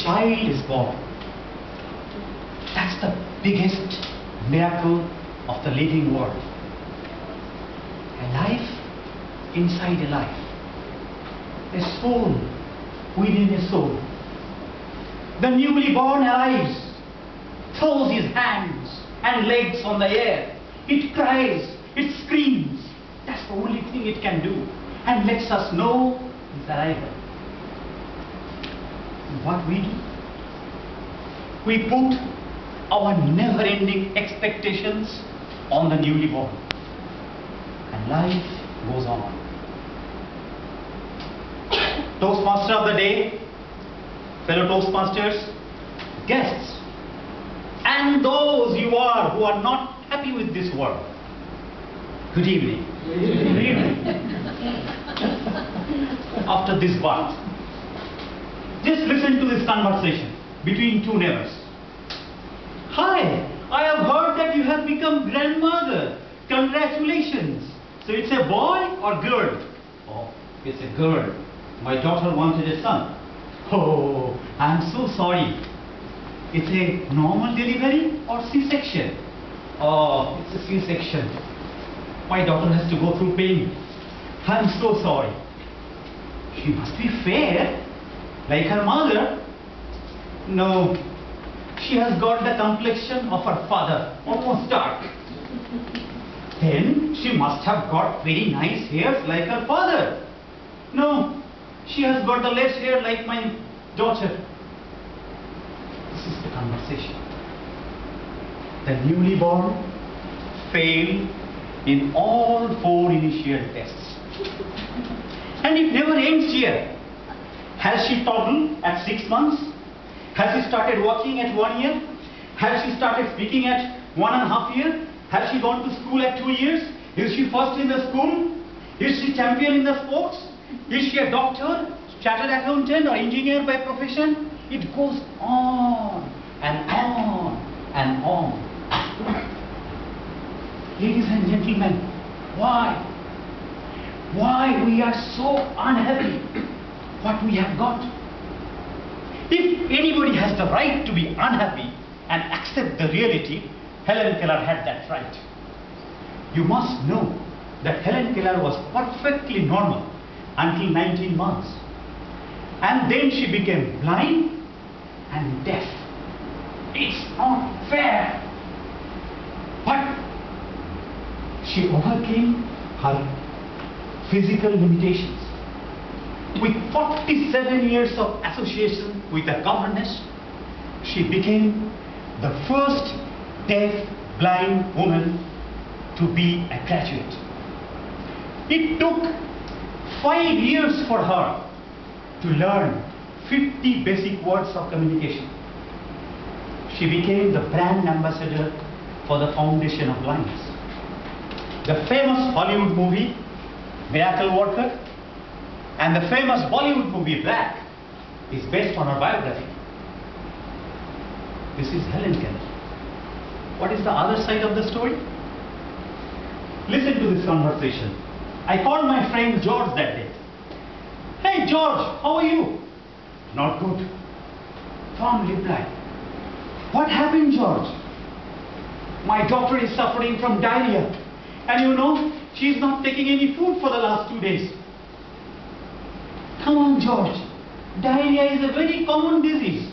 child is born. That's the biggest miracle of the living world. A life inside a life. A soul within a soul. The newly born arrives, throws his hands and legs on the air. It cries, it screams. That's the only thing it can do, and lets us know its arrival. What we do? We put our never-ending expectations on the newly born, and life goes on. Toastmaster of the day, fellow Toastmasters, guests, and those you are who are not happy with this world. Good evening. Good evening. After this bath, just listen to this conversation between two neighbors. Hi, I have heard that you have become grandmother. Congratulations. So it's a boy or girl? Oh, it's a girl. My daughter wanted a son. Oh, I'm so sorry. It's a normal delivery or C-section? Oh, it's a C-section. My daughter has to go through pain. I'm so sorry. She must be fair, like her mother. No, she has got the complexion of her father, almost dark. Then she must have got very nice hairs like her father. No, she has got the less hair like my daughter. This is the conversation. The newly born failed in all 4 initial tests. And it never ends here. Has she toddled at 6 months? Has she started walking at 1 year? Has she started speaking at 1.5 years? Has she gone to school at 2 years? Is she first in the school? Is she champion in the sports? Is she a doctor, chartered accountant or engineer by profession? It goes on and on and on. Ladies and gentlemen, why? Why we are so unhappy what we have got? If anybody has the right to be unhappy and accept the reality, Helen Keller had that right. You must know that Helen Keller was perfectly normal until 19 months. And then she became blind and deaf. It's not fair. But she overcame her physical limitations. With 47 years of association with the governess, she became the first deaf, blind woman to be a graduate. It took 5 years for her to learn 50 basic words of communication. She became the brand ambassador for the Foundation of Blindness. The famous Hollywood movie, Miracle Worker, and the famous Bollywood movie, Black, is based on her biography. This is Helen Keller. What is the other side of the story? Listen to this conversation. I called my friend George that day. Hey George, how are you? Not good. Tom replied. What happened, George? My daughter is suffering from diarrhea. And you know, she's not taking any food for the last 2 days. Come on, George. Diarrhea is a very common disease.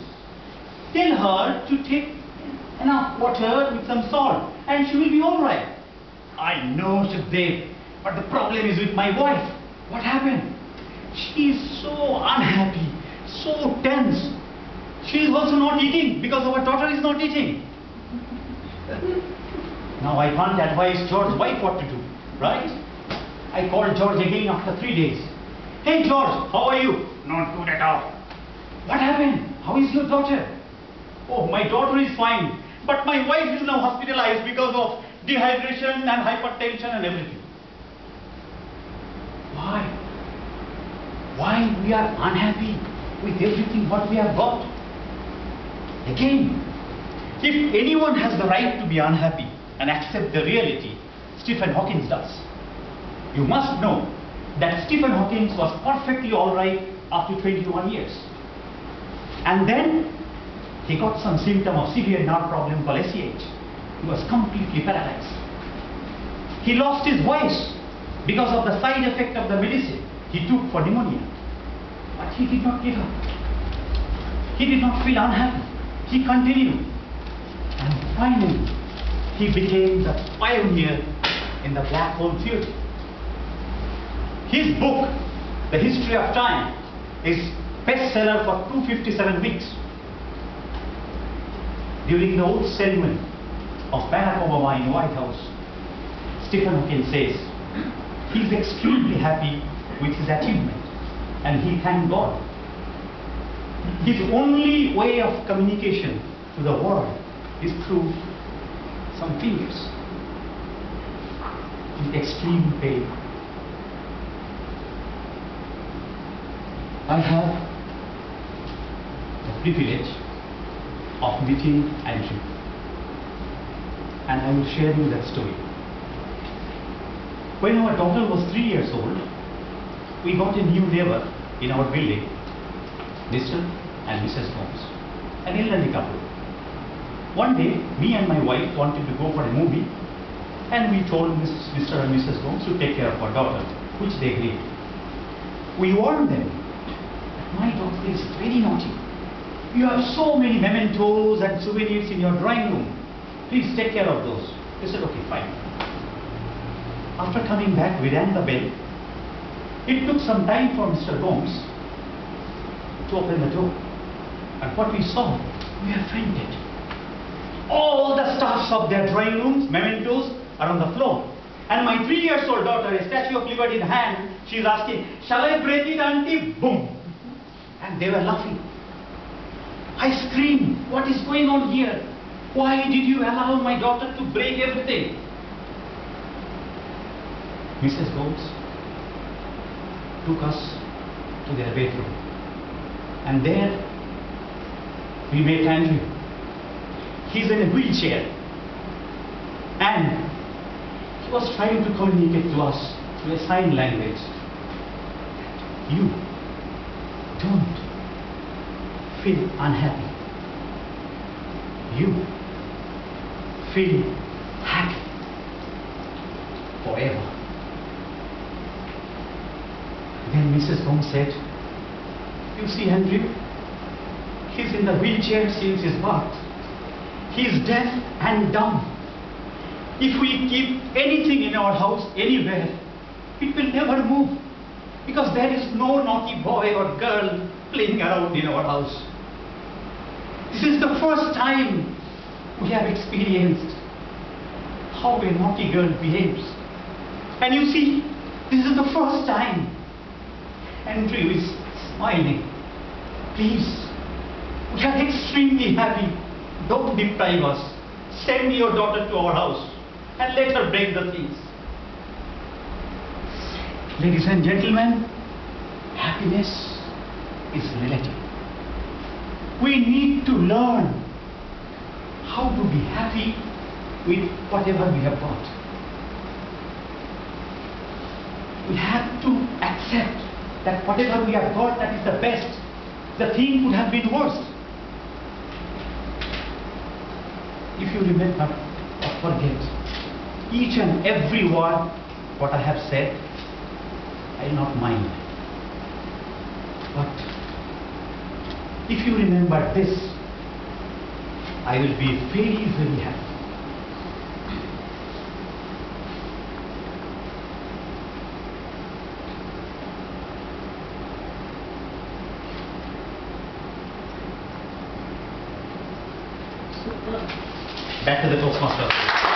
Tell her to take enough water with some salt and she will be alright. I know, Sukdeb, but the problem is with my wife. What happened? She is so unhappy, so tense. She is also not eating because our daughter is not eating. Now I can't advise George's wife what to do, right? I called George again after 3 days. Hey George, how are you? Not good at all. What happened? How is your daughter? Oh, my daughter is fine, but my wife is now hospitalized because of dehydration and hypertension and everything. Why? Why we are unhappy with everything what we have got? Again, if anyone has the right to be unhappy and accept the reality, Stephen Hawking does. You must know that Stephen Hawking was perfectly alright after 21 years. And then he got some symptom of severe nerve problem called SCH. He was completely paralyzed. He lost his voice because of the side effect of the medicine he took for pneumonia. But he did not give up. He did not feel unhappy. He continued. And finally, he became the pioneer in the black hole theory. His book, The History of Time, is bestseller for 257 weeks. During the oath ceremony of Barack Obama in the White House, Stephen Hawking says he is extremely happy with his achievement and he thanked God. His only way of communication to the world is through some fingers. In extreme pain. I have the privilege of meeting Andrew, and I will share you that story. When our daughter was 3 years old, we got a new neighbor in our building, Mr. and Mrs. Holmes, an elderly couple. One day, me and my wife wanted to go for a movie, and we told Mr. and Mrs. Holmes to take care of our daughter, which they agreed. We warned them that my daughter is very naughty. You have so many mementos and souvenirs in your drawing room. Please take care of those. They said, okay, fine. After coming back, we rang the bell. It took some time for Mr. Holmes to open the door. And what we saw, we have fainted. All the stuffs of their drawing rooms, mementos, are on the floor. And my 3-year-old daughter, a Statue of Liberty in hand, she is asking, shall I break it, auntie? Boom! And they were laughing. I screamed, what is going on here? Why did you allow my daughter to break everything? Mrs. Holmes took us to their bedroom. And there we met Andrew. He's in a wheelchair. And he was trying to communicate to us through a sign language. You don't feel unhappy. You feel happy forever. Then Mrs. Holmes said, you see, Andrew, he's in the wheelchair since his birth. He's deaf and dumb. If we keep anything in our house anywhere, it will never move, because there is no naughty boy or girl playing around in our house. This is the first time we have experienced how a naughty girl behaves. And you see, this is the first time. Andrew is smiling. Please, we are extremely happy. Don't deprive us. Send your daughter to our house and let her break the things. Ladies and gentlemen, happiness is relative. We need to learn how to be happy with whatever we have got. We have to accept that whatever we have got, that is the best. The thing could have been worse. If you remember or forget each and every word what I have said, I will not mind. But if you remember this, I will be very, very happy. Back to the Toastmaster.